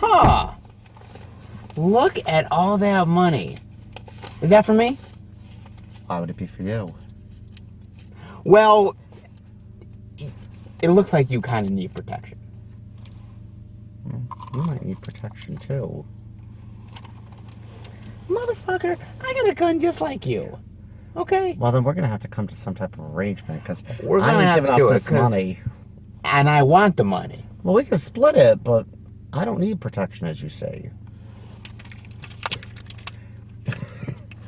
Huh. Look at all that money. Is that for me? Why would it be for you? Well, it looks like you kind of need protection. You might need protection too. Motherfucker, I got a gun just like you. Okay? Well, then we're going to have to come to some type of arrangement because We're I gonna ain't have giving to do up it, this 'cause- money. And I want the money. Well, we can split it, but I don't need protection, as you say.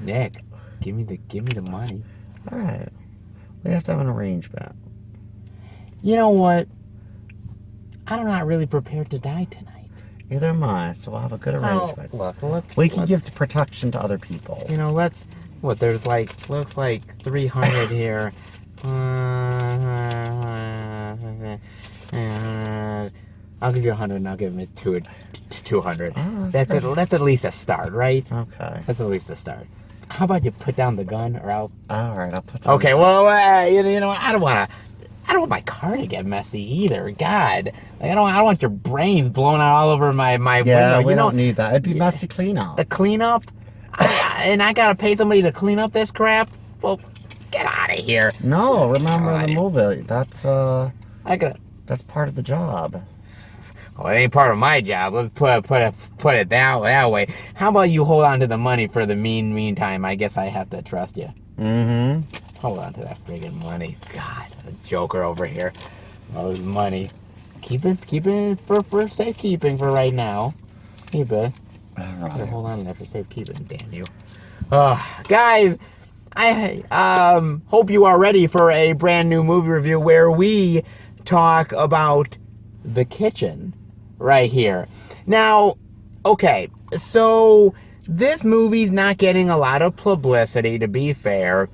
Nick, give me the money. All right. We have to have an arrangement. You know what? I'm not really prepared to die tonight. Neither am I, so we'll have a good arrangement. Look, We can give protection to other people. You know, there's looks like 300 here. I'll give you 100 and I'll give him 200. Oh, That's sure. that's at least a start, right? Okay. That's at least a start. How about you put down the gun or else? All right, I'll put some. Okay, well, you know, I don't want my car to get messy either. God, like, I don't want your brains blowing out all over my Yeah, window. we don't need that. It'd be messy cleanup. The cleanup, and I gotta pay somebody to clean up this crap. Well, get out of here. No, remember the movie. That's I got. that's part of the job. Well, it ain't part of my job. Let's put it that way. How about you hold on to the money for the meantime? I guess I have to trust you. Mm-hmm. Hold on to that friggin' money. God, a joker over here. All this money. Keep it for safekeeping for right now. Keep it. All right. Hold on to that for safekeeping. Damn you. Guys, I hope you are ready for a brand new movie review where we talk about The Kitchen right here. Now, okay, so this movie's not getting a lot of publicity, to be fair.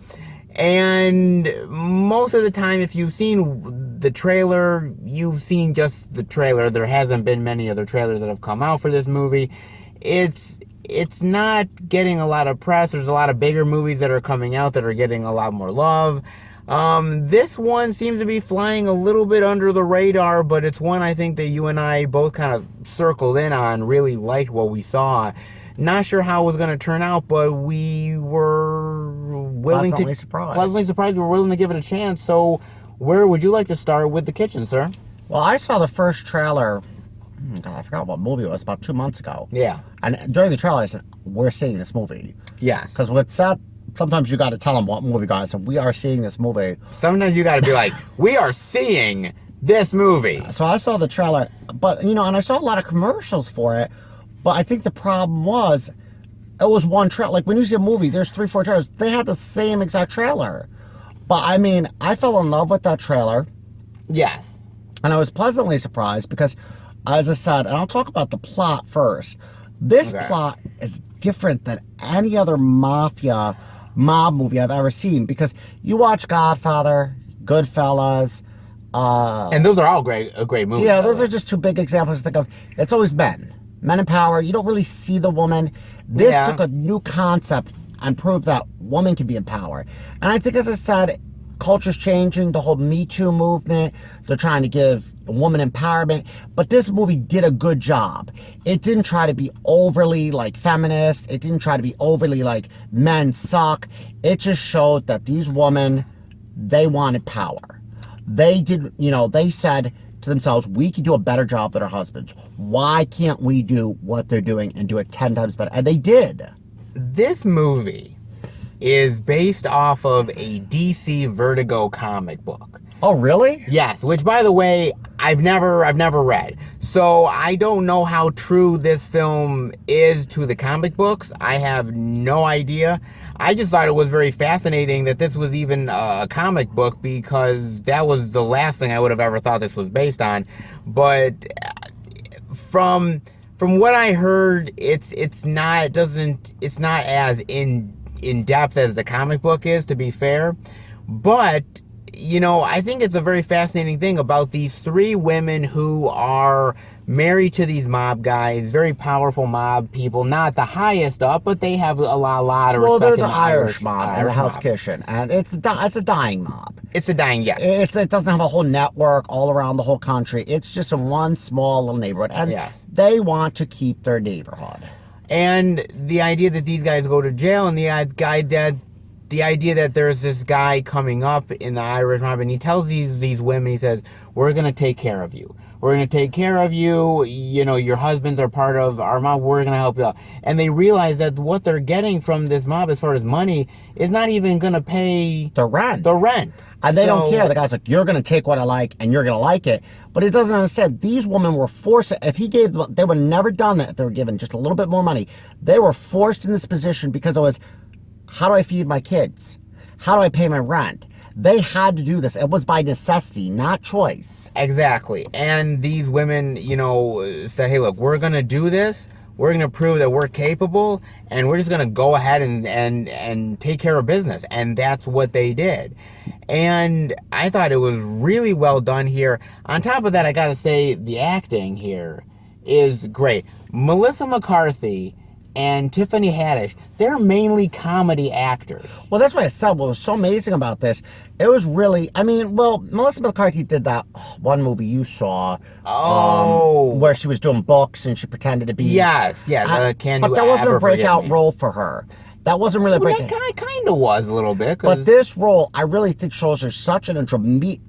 And most of the time, if you've seen the trailer, you've seen just the trailer. There hasn't been many other trailers that have come out for this movie. It's not getting a lot of press. There's a lot of bigger movies that are coming out that are getting a lot more love. This one seems to be flying a little bit under the radar, but it's one I think that you and I both kind of circled in on, really liked what we saw. Not sure how it was going to turn out, but we were willing Pleasantly surprised. Pleasantly surprised. We were willing to give it a chance. So, where would you like to start with The Kitchen, sir? Well, I saw the first trailer. God, I forgot what movie it was. About 2 months ago. Yeah. And during the trailer, I said, "We're seeing this movie." Yes. Because what's that? Sometimes you got to tell them what movie, guys. So we are seeing this movie. Sometimes you got to be like, we are seeing this movie. So I saw the trailer, but and I saw a lot of commercials for it. But I think the problem was, it was one trailer. Like when you see a movie, there's 3-4 trailers. They had the same exact trailer. But I mean, I fell in love with that trailer. Yes. And I was pleasantly surprised because, as I said, and I'll talk about the plot first. This plot is different than any other mob movie I've ever seen. Because you watch Godfather, Goodfellas. And those are all great movies. Yeah, those are just two big examples to think of. It's always men in power. You don't really see the woman. This took a new concept and proved that woman can be in power. And I think, as I said, culture's changing. The whole Me Too movement. They're trying to give woman empowerment. But this movie did a good job. It didn't try to be overly feminist. It didn't try to be overly men suck. It just showed that these women, they wanted power. They did, they said to themselves, we can do a better job than our husbands. Why can't we do what they're doing and do it 10 times better? And they did. This movie is based off of a DC Vertigo comic book. Oh, really? Yes, which, by the way, I've never read. So I don't know how true this film is to the comic books. I have no idea. I just thought it was very fascinating that this was even a comic book, because that was the last thing I would have ever thought this was based on. But from what I heard, it's not as in depth as the comic book is, to be fair. But you know, I think it's a very fascinating thing about these three women who are married to these mob guys, very powerful mob people, not the highest up, but they have a lot of respect. Well, they're in the Irish mob and the Irish House mob. Kitchen, and it's a dying mob. It's a dying, yes. It doesn't have a whole network all around the whole country. It's just in one small little neighborhood, and Yes. they want to keep their neighborhood. And the idea that these guys go to jail, and the idea that there's this guy coming up in the Irish mob, and he tells these women, he says, "We're gonna take care of you. We're gonna take care of you. You know, your husbands are part of our mob. We're gonna help you out." And they realize that what they're getting from this mob, as far as money, is not even gonna pay The rent. And they don't care. The guy's like, "You're going to take what I like, and you're going to like it." But he doesn't understand. These women were forced. If he gave them, they would have never done that if they were given just a little bit more money. They were forced in this position because it was, how do I feed my kids? How do I pay my rent? They had to do this. It was by necessity, not choice. Exactly. And these women, you know, say, "Hey, look, we're going to do this. We're going to prove that we're capable, and we're just going to go ahead and take care of business." And that's what they did. And I thought it was really well done here. On top of that, I got to say, the acting here is great. Melissa McCarthy and Tiffany Haddish, they're mainly comedy actors. Well, that's why I said what was so amazing about this. It was really, I mean, well, Melissa McCarthy did that one movie you saw. Where she was doing books and she pretended to be. Yes. But that wasn't a breakout role for her. That wasn't really a breakout. That kind of was a little bit. But this role, I really think, shows her such a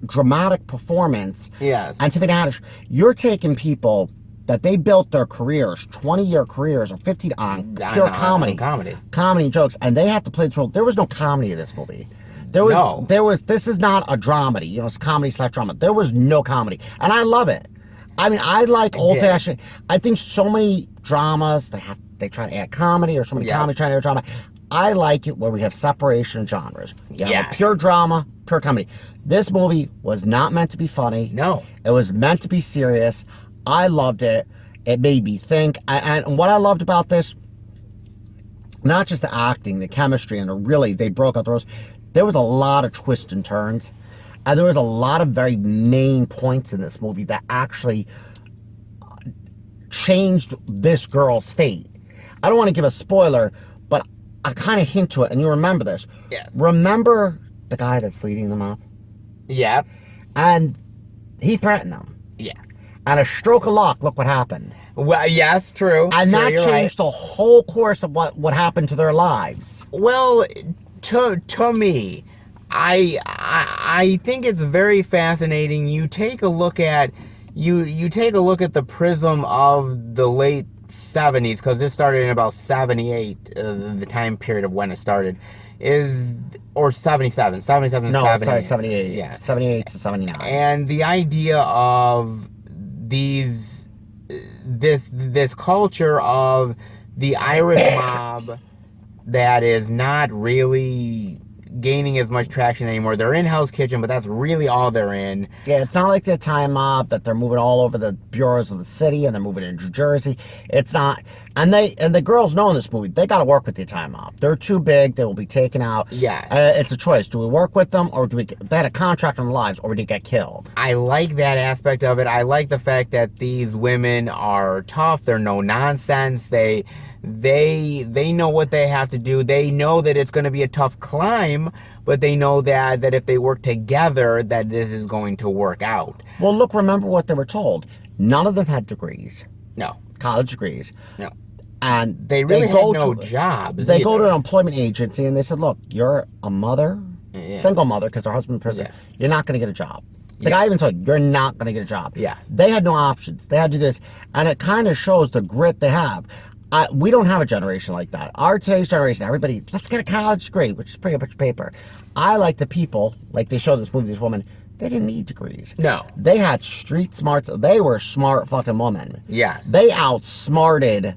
dramatic performance. Yes. And Tiffany Haddish, you're taking people that they built their careers, 20-year careers or 15 on pure comedy jokes, and they have to play this role. There was no comedy in this movie. This is not a dramedy, you know, it's comedy/drama. There was no comedy. And I love it. I mean, I like old-fashioned. I think so many dramas, they try to add comedy, or so many comedy trying to add drama. I like it where we have separation of genres. You have pure drama, pure comedy. This movie was not meant to be funny. No. It was meant to be serious. I loved it. It made me think. And what I loved about this, not just the acting, the chemistry, and they broke out the roles. There was a lot of twists and turns. And there was a lot of very main points in this movie that actually changed this girl's fate. I don't want to give a spoiler, but I kind of hint to it, and you remember this. Yes. Remember the guy that's leading them up? Yeah. And he threatened them. Yeah. And a stroke of luck, look what happened. Well, yes, true. And that changed the whole course of what happened to their lives. Well, to me, I think it's very fascinating. You take a look at the prism of the late 70s, because this started in about 78, the time period of when it started, or 77, 78. 78. Yeah. 78 to 79. And the idea of this culture of the Irish mob that is not really gaining as much traction anymore. They're in Hell's Kitchen, but that's really all they're in. Yeah, it's not like the Italian mob that they're moving all over the bureaus of the city and they're moving in New Jersey. It's not. And the girls know in this movie, they got to work with the Italian mob. They're too big. They will be taken out. Yes. It's a choice. Do we work with them, or they had a contract on their lives, or do they get killed? I like that aspect of it. I like the fact that these women are tough. They're no nonsense. They know what they have to do. They know that it's going to be a tough climb, but they know that if they work together, that this is going to work out. Well, look, remember what they were told. None of them had degrees. No. College degrees. No. And they really had no jobs. They go to an employment agency and they said, look, you're a mother, single mother, because her husband's in prison. Yes. You're not going to get a job. The guy even said, you're not going to get a job. Yes. They had no options. They had to do this. And it kind of shows the grit they have. We don't have a generation like that. Today's generation, everybody, let's get a college degree, which is pretty much paper. I like the people, like they show this movie, this woman, they didn't need degrees. No. They had street smarts. They were smart fucking women. Yes. They outsmarted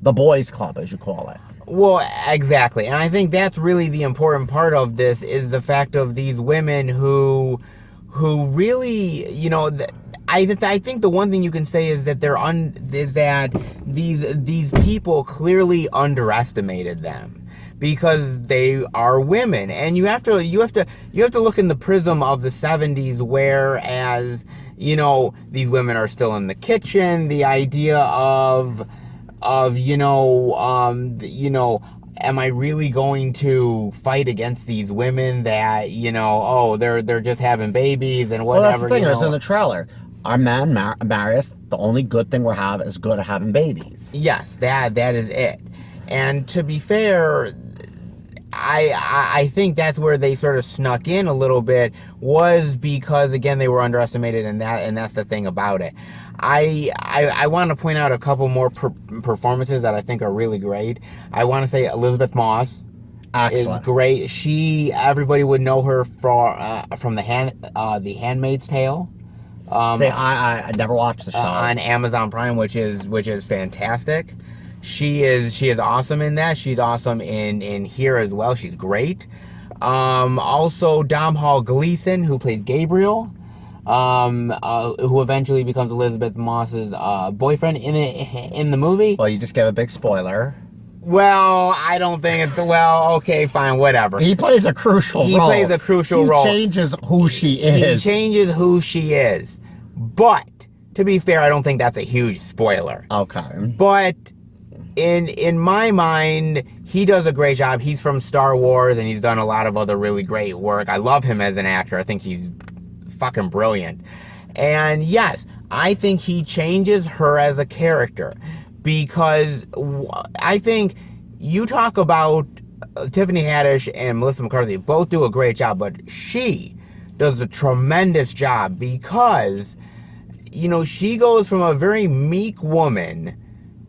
the boys club, as you call it. Well, exactly. And I think that's really the important part of this, is the fact of these women who really, you know, I think the one thing you can say is that these people clearly underestimated them, because they are women. And you have to look in the prism of the 70s, whereas, you know, these women are still in the kitchen. The idea of am I really going to fight against these women that, you know, oh, they're just having babies and whatever. Well, that's the thing. You It's know? in the trailer. Our man, Marius, the only good thing we have is good at having babies. Yes, that is it. And to be fair, I think that's where they sort of snuck in a little bit, was because, again, they were underestimated, and that's the thing about it. I want to point out a couple more performances that I think are really great. I want to say Elizabeth Moss is great. Everybody would know her from the Handmaid's Tale. I never watched the show on Amazon Prime, which is fantastic. She is awesome in that. She's awesome in here as well. She's great. Also Domhnall Gleeson, who plays Gabriel, who eventually becomes Elizabeth Moss's boyfriend in the movie. Well, you just gave a big spoiler. Well, I don't think it's... Well, okay, fine, whatever. He plays a crucial role. He plays a crucial role. He changes who she is. He changes who she is. But, to be fair, I don't think that's a huge spoiler. Okay. But, in my mind, he does a great job. He's from Star Wars, and he's done a lot of other really great work. I love him as an actor. I think he's fucking brilliant. And, yes, I think he changes her as a character. Because I think you talk about Tiffany Haddish and Melissa McCarthy, both do a great job, but she does a tremendous job because, you know, she goes from a very meek woman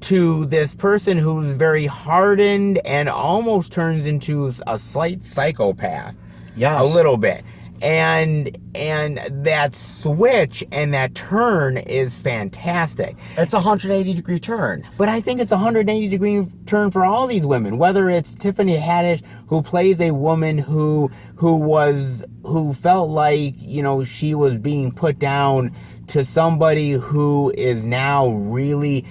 to this person who's very hardened and almost turns into a slight psychopath. Yes. A little bit. And that switch and that turn is fantastic. It's a 180-degree turn. But I think it's a 180-degree turn for all these women. Whether it's Tiffany Haddish, who plays a woman who felt like, you know, she was being put down, to somebody who is now really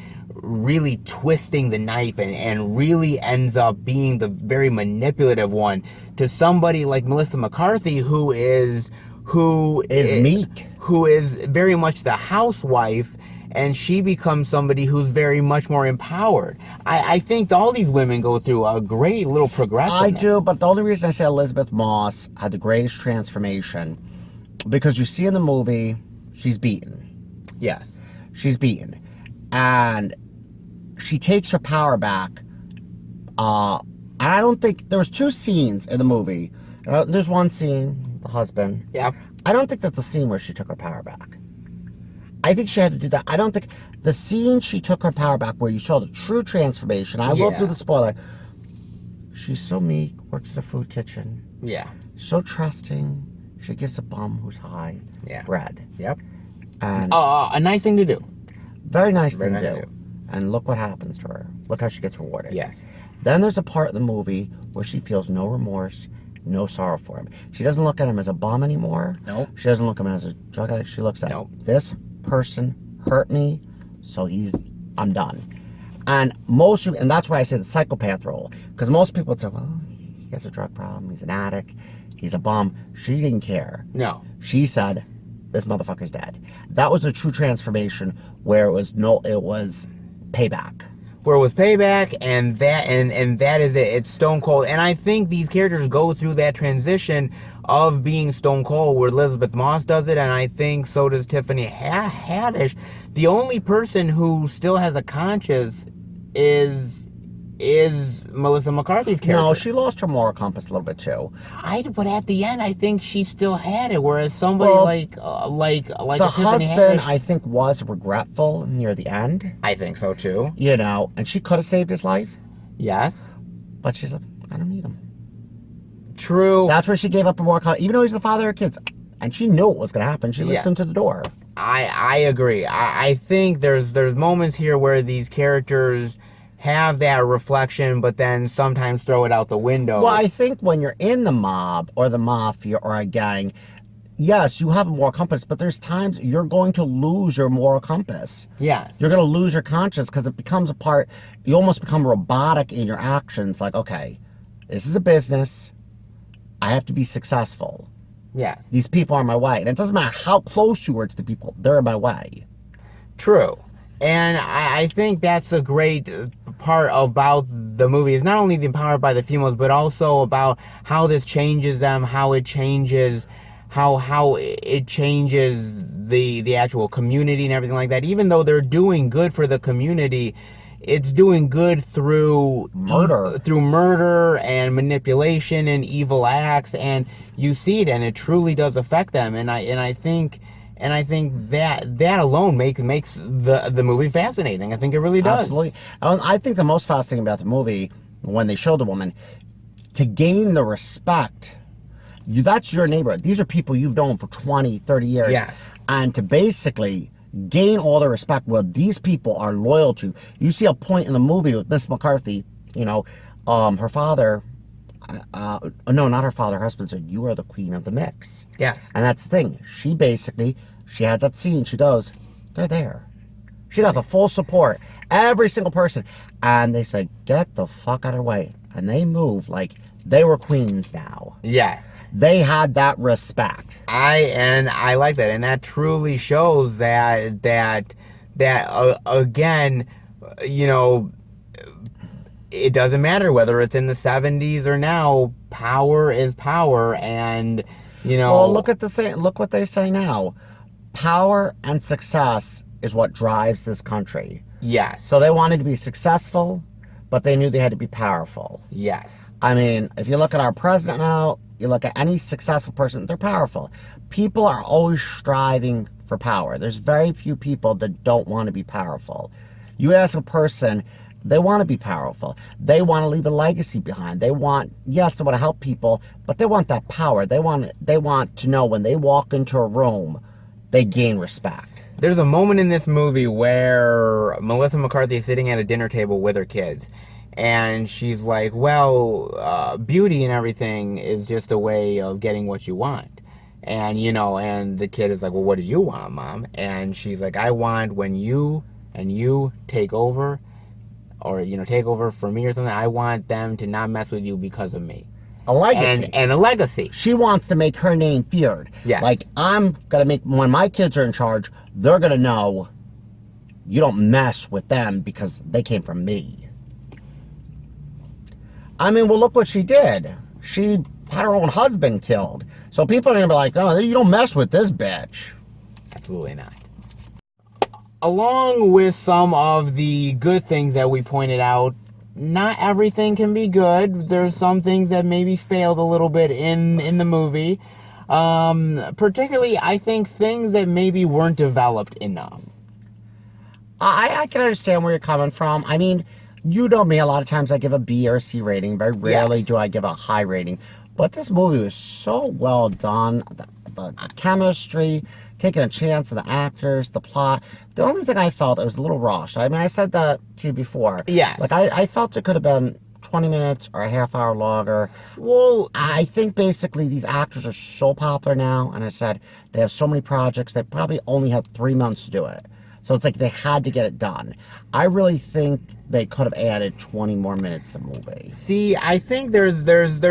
twisting the knife and really ends up being the very manipulative one, to somebody like Melissa McCarthy who is meek, who is very much the housewife, and she becomes somebody who's very much more empowered. I think all these women go through a great little progression. I do, but the only reason I say Elizabeth Moss had the greatest transformation, because you see in the movie, she's beaten. Yes. She's beaten. And she takes her power back. And I don't think... There was two scenes in the movie. There's one scene, the husband. Yeah. I don't think that's the scene where she took her power back. I think she had to do that. I don't think... The scene she took her power back, where you saw the true transformation, I will do the spoiler. She's so meek, works in a food kitchen. Yeah. So trusting. She gives a bum who's high bread. Yep. And a nice thing to do. Very nice thing to do. And look what happens to her. Look how she gets rewarded. Yes. Then there's a part in the movie where she feels no remorse, no sorrow for him. She doesn't look at him as a bum anymore. Nope. She doesn't look at him as a drug addict. She looks at this person hurt me, so I'm done. And that's why I say the psychopath role. Because most people say, well, he has a drug problem, he's an addict, he's a bum. She didn't care. No. She said, this motherfucker's dead. That was a true transformation, where it was payback. Where it was payback, and that is it. It's stone cold. And I think these characters go through that transition of being stone cold, where Elizabeth Moss does it, and I think so does Tiffany Haddish. The only person who still has a conscience is Melissa McCarthy's character. No, she lost her moral compass a little bit too. But at the end, I think she still had it. Whereas somebody like the husband, I think, was regretful near the end. I think so too. You know, and she could have saved his life. Yes. But she's like, I don't need him. True. That's where she gave up her moral compass, even though he's the father of her kids, and she knew what was going to happen. She listened to the door. I agree. I think there's moments here where these characters have that reflection, but then sometimes throw it out the window. Well, I think when you're in the mob or the mafia or a gang, yes, you have a moral compass, but there's times you're going to lose your moral compass. Yes. You're going to lose your conscience, because it becomes you almost become robotic in your actions. Like, okay, this is a business. I have to be successful. Yes. These people are in my way. And it doesn't matter how close you are to the people, they're in my way. True. And I think that's a great part about the movie, is not only the empowered by the females, but also about how this changes them, how it changes the actual community and everything like that. Even though they're doing good for the community, it's doing good through murder and manipulation and evil acts, and you see it, and it truly does affect them. And I think that alone makes the movie fascinating. I think it really does. Absolutely. I think the most fascinating about the movie, when they show the woman, to gain the respect, that's your neighborhood. These are people you've known for 20, 30 years. Yes. And to basically gain all the respect where these people are loyal to. You see a point in the movie with Miss McCarthy, her father, no, not her father, her husband said, "You are the queen of the mix." Yes. And that's the thing. She had that scene. She goes, "They're there." She got the full support. Every single person. And they said, "Get the fuck out of her way." And they moved like they were queens now. Yes. They had that respect. I like that, and that truly shows that again, it doesn't matter whether it's in the 70s or now. Power is power, and Well, look what they say now. Power and success is what drives this country. Yes. So they wanted to be successful, but they knew they had to be powerful. Yes. I mean, if you look at our president now, you look at any successful person, they're powerful. People are always striving for power. There's very few people that don't want to be powerful. You ask a person, they want to be powerful. They want to leave a legacy behind. They want to help people, but they want that power. They want to know when they walk into a room, they gain respect. There's a moment in this movie where Melissa McCarthy is sitting at a dinner table with her kids. And she's like, well, beauty and everything is just a way of getting what you want. And, and the kid is like, well, what do you want, Mom? And she's like, I want when you take over, or, take over for me or something, I want them to not mess with you because of me. A legacy. And a legacy. She wants to make her name feared. Yes. Like, I'm going to make, when my kids are in charge, they're going to know you don't mess with them because they came from me. I mean, well, look what she did. She had her own husband killed. So people are going to be like, no, you don't mess with this bitch. Absolutely not. Along with some of the good things that we pointed out, not everything can be good. There's some things that maybe failed a little bit in the movie. Particularly, I think things that maybe weren't developed enough. I can understand where you're coming from. I mean, you know me, a lot of times I give a B or a C rating. Very rarely do I give a high rating. But this movie was so well done. The chemistry, taking a chance on the actors, the plot. The only thing I felt, it was a little rushed. I mean, I said that to you before. Yes. Like, I felt it could have been 20 minutes or a half hour longer. Well, I think basically these actors are so popular now. And I said, they have so many projects. They probably only had 3 months to do it. So it's like they had to get it done. I really think they could have added 20 more minutes to the movie. See, I think there's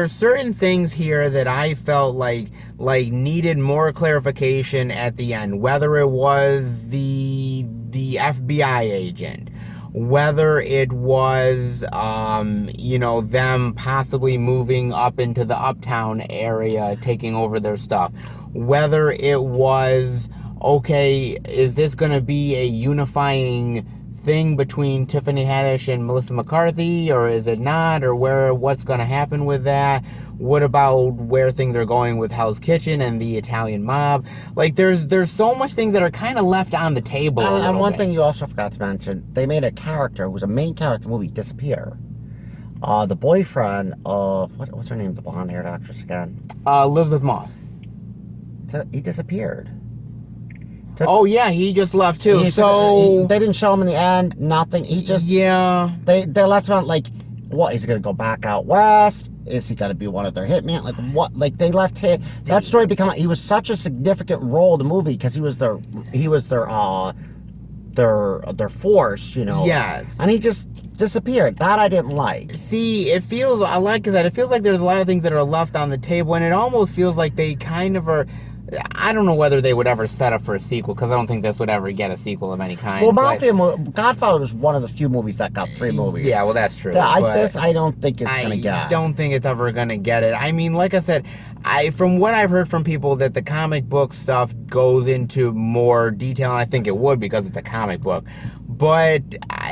certain things here that I felt like needed more clarification at the end. Whether it was the FBI agent, whether it was them possibly moving up into the uptown area, taking over their stuff, whether it was, okay, is this going to be a unifying thing between Tiffany Haddish and Melissa McCarthy, or is it not, or what's going to happen with that? What about where things are going with Hell's Kitchen and the Italian mob? Like, there's so much things that are kind of left on the table. And one thing you also forgot to mention, they made a character who was a main character in the movie disappear. The boyfriend of, what's her name, the blonde-haired actress again? Elizabeth Moss. He disappeared. Oh yeah, he just left too. They didn't show him in the end. Nothing. He just They left him on like, what? Is he gonna go back out west? Is he gonna be one of their hitmen? Like what? Like they left him. That story become. He was such a significant role in the movie because he was their their force, you know. Yes. And he just disappeared. That I didn't like. See, it feels, I like that, it feels like there's a lot of things that are left on the table, and it almost feels like they kind of are, I don't know whether they would ever set up for a sequel, because I don't think this would ever get a sequel of any kind. Well, Godfather was one of the few movies that got 3 movies. Yeah, well, that's true. This I don't think it's going to get. I don't think it's ever going to get it. I mean, like I said, from what I've heard from people, that the comic book stuff goes into more detail, and I think it would because it's a comic book. But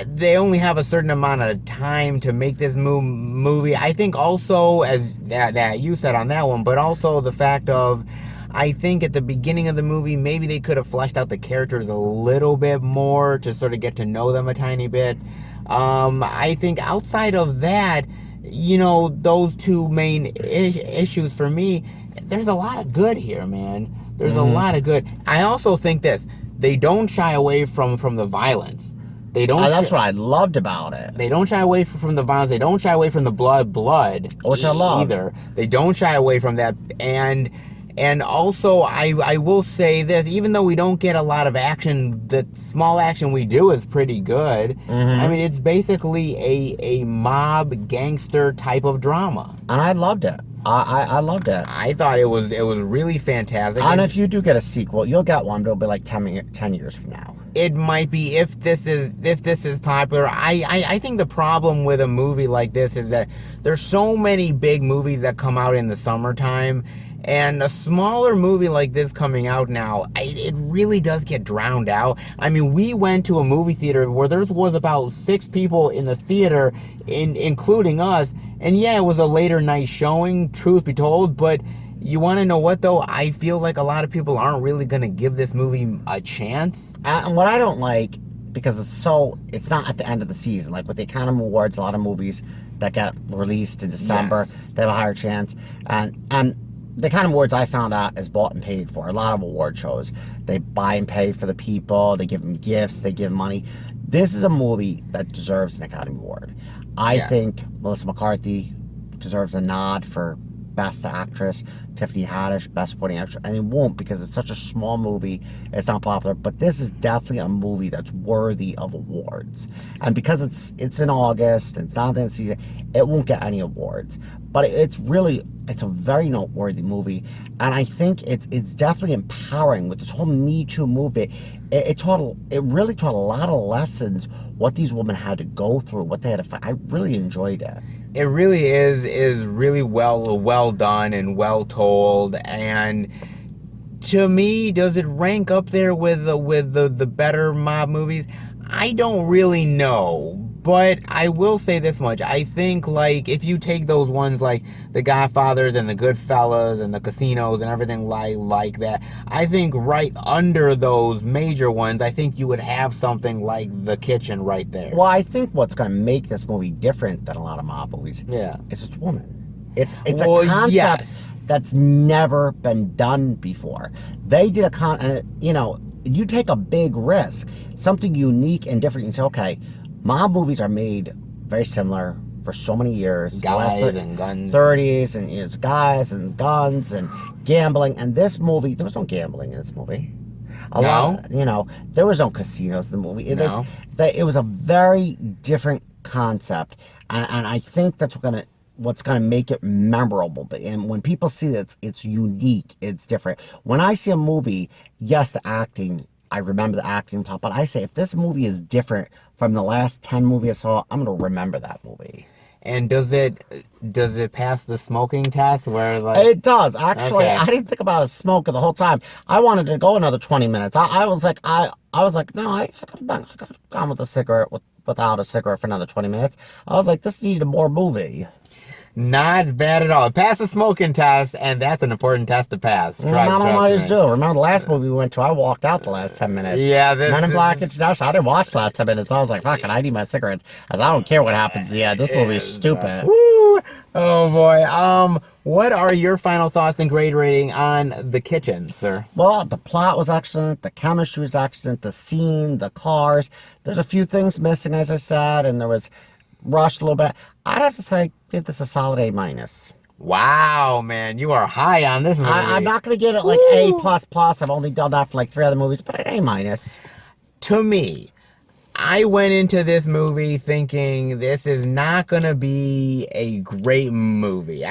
they only have a certain amount of time to make this movie. I think also, as that you said on that one, but also the fact of, I think at the beginning of the movie, maybe they could have fleshed out the characters a little bit more to sort of get to know them a tiny bit. I think outside of that, you know, those 2 main issues for me, there's a lot of good here, man. There's a lot of good. I also think they don't shy away from the violence. They don't. That's what I loved about it. They don't shy away from the violence. They don't shy away from the blood, which I love. Either. They don't shy away from that. And also, I will say this, even though we don't get a lot of action, the small action we do is pretty good. I mean, it's basically a mob gangster type of drama. And I loved it. I loved it. I thought it was really fantastic. And if you do get a sequel, you'll get one, but it'll be like 10 years from now. It might be, if this is popular. I think the problem with a movie like this is that there's so many big movies that come out in the summertime, and a smaller movie like this coming out now, it really does get drowned out. I mean, we went to a movie theater where there was about 6 people in the theater, including us, and yeah, it was a later night showing, truth be told, but you want to know what, though? I feel like a lot of people aren't really going to give this movie a chance. And what I don't like, because it's not at the end of the season, like with the Academy Awards, a lot of movies that get released in December, they have a higher chance, and the kind of awards I found out is bought and paid for. A lot of award shows, they buy and pay for the people, they give them gifts, they give money. This is a movie that deserves an Academy Award. I think Melissa McCarthy deserves a nod for Best Actress, Tiffany Haddish, Best Supporting Actress, and it won't because it's such a small movie, it's not popular, but this is definitely a movie that's worthy of awards. And because it's in August, it's not the end of the season, it won't get any awards. But it's a very noteworthy movie, and I think it's definitely empowering with this whole Me Too movement. It really taught a lot of lessons, what these women had to go through, what they had to fight. I really enjoyed it. It really is really well done and well told. And to me, does it rank up there with the better mob movies? I don't really know. But I will say this much. I think, like, if you take those ones like The Godfathers and The Goodfellas and The Casinos and everything like that, I think right under those major ones, I think you would have something like The Kitchen right there. Well, I think what's going to make this movie different than a lot of mob movies is its woman. It's a concept that's never been done before. They did you take a big risk, something unique and different. You say, okay, mob movies are made very similar for so many years. Guys and guns. 30s, and it's guys and guns and gambling. And this movie, there was no gambling in this movie. There was no casinos in the movie. It was a very different concept. And I think that's what's gonna make it memorable. And when people see that it's unique, it's different. When I see a movie, yes, the acting, I remember the acting plot, but I say if this movie is different from the last 10 movies I saw, I'm gonna remember that movie. And does it pass the smoking test? It does. Actually, I didn't think about it smoking the whole time. I wanted to go another 20 minutes. I was like, no, I could have gone with a cigarette without a cigarette for another 20 minutes. I was like, this needed more movie. Not bad at all. Pass the smoking test, and that's an important test to pass. I always do. Remember the last movie we went to, I walked out the last 10 minutes. Yeah. Men in Black International, I didn't watch the last 10 minutes. I was like, fuck it, I need my cigarettes. I don't care what happens. Yeah, this movie is stupid. Woo! Oh, boy. What are your final thoughts and grade rating on The Kitchen, sir? Well, the plot was excellent. The chemistry was excellent. The scene, the cars. There's a few things missing, as I said, and there was rushed a little bit. I'd have to say, give this a solid A-. Wow, man, you are high on this movie. I'm not going to give it like A++. I've only done that for like 3 other movies, but an A-. to me, I went into this movie thinking this is not going to be a great movie.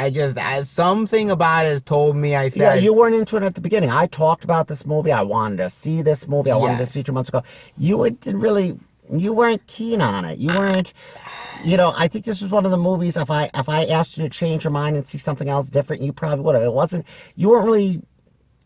Something about it has told me, I said... Yeah, you weren't into it at the beginning. I talked about this movie. I wanted to see this movie. I wanted to Yes. see 2 months ago. You weren't keen on it. You weren't... I think this was one of the movies, if I asked you to change your mind and see something else different, you probably would have. You weren't really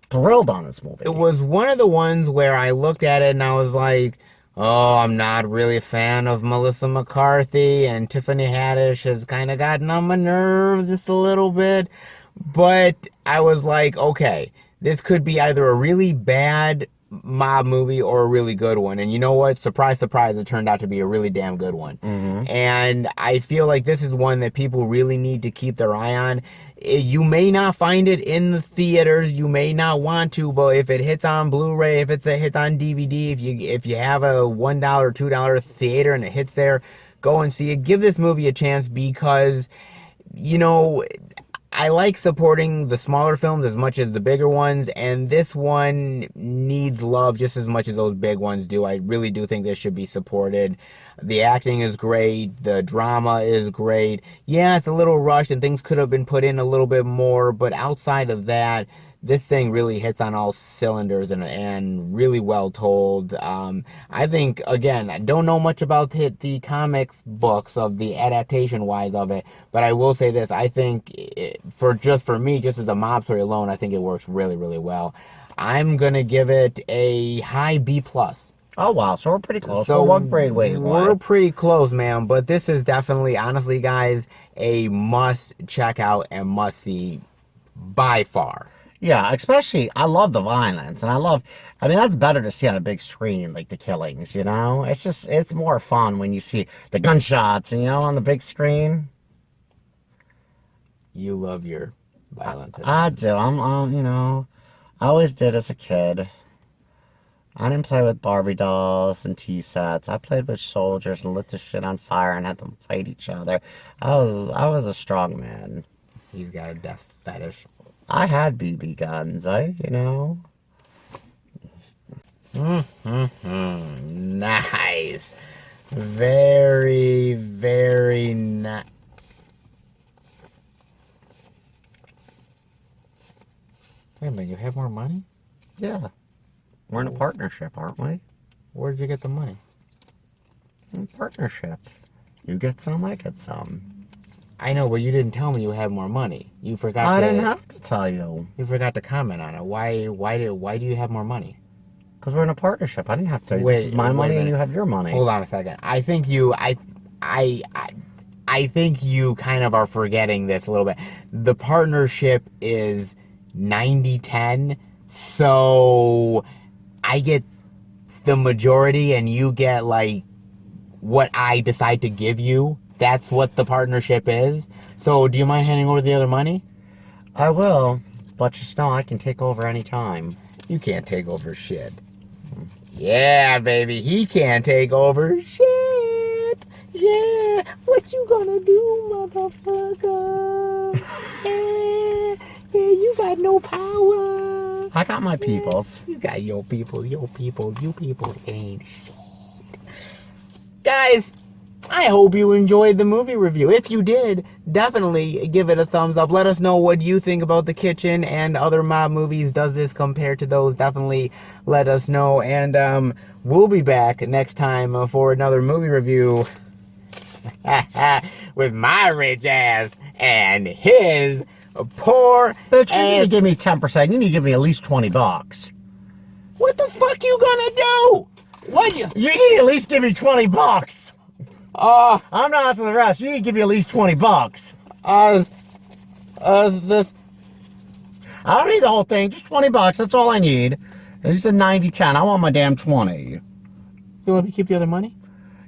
thrilled on this movie. It was one of the ones where I looked at it and I was like, oh, I'm not really a fan of Melissa McCarthy, and Tiffany Haddish has kind of gotten on my nerves just a little bit. But I was like, okay, this could be either a really bad mob movie or a really good one. And you know what? Surprise, surprise, it turned out to be a really damn good one. Mm-hmm. And I feel like this is one that people really need to keep their eye on. You may not find it in the theaters, you may not want to, but if it hits on Blu-ray, if it hits on DVD, if you have a $1 or $2 theater and it hits there, go and see it. Give this movie a chance because, I like supporting the smaller films as much as the bigger ones, and this one needs love just as much as those big ones do. I really do think this should be supported. The acting is great. The drama is great. Yeah, it's a little rushed, and things could have been put in a little bit more, but outside of that, this thing really hits on all cylinders and really well told. I think, again, I don't know much about the comics books of the adaptation wise of it, but I will say this. I think for me, just as a mob story alone, I think it works really, really well. I'm going to give it a high B+. Oh, wow. So we're pretty close. So what grade weighted? We're pretty close, man. But this is definitely, honestly, guys, a must check out and must see by far. Yeah, especially, I love the violence, and that's better to see on a big screen, like the killings, It's more fun when you see the gunshots, on the big screen. You love your violence. I do. I always did as a kid. I didn't play with Barbie dolls and tea sets. I played with soldiers and lit the shit on fire and had them fight each other. I was a strong man. He's got a death fetish. I had BB guns, Nice. Very, very nice. Wait a minute, you have more money? Yeah. We're in a partnership, aren't we? Where did you get the money? In partnership. You get some, I get some. I know, but you didn't tell me you had more money. You forgot. I didn't have to tell you. You forgot to comment on it. Why do you have more money? Because we're in a partnership. I didn't have to tell you. This is my money and you have your money. Hold on a second. I think you kind of are forgetting this a little bit. The partnership is 90-10, so I get the majority and you get like what I decide to give you. That's what the partnership is. So do you mind handing over the other money? I will, but just know I can take over any time. You can't take over shit. Yeah, baby, he can't take over shit. Yeah, what you gonna do, motherfucker? Yeah, you got no power. I got my peoples. You got your people. You people ain't shit. Guys, I hope you enjoyed the movie review. If you did, definitely give it a thumbs up. Let us know what you think about The Kitchen and other mob movies. Does this compare to those? Definitely let us know. And we'll be back next time for another movie review with my rich ass and his poor Bitch, you ass. need to give me 10%. You need to give me at least $20. What the fuck you gonna do? What You need to at least give me $20. I'm not asking the rest. You need to give me at least $20. This. I don't need the whole thing. Just $20. That's all I need. And you said 90-10. I want my damn 20. You let me keep the other money?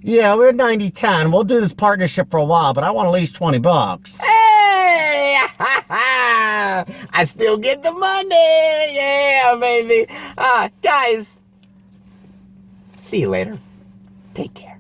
Yeah, we're 90-10. We'll do this partnership for a while, but I want at least $20. Hey! I still get the money! Yeah, baby! Guys, see you later. Take care.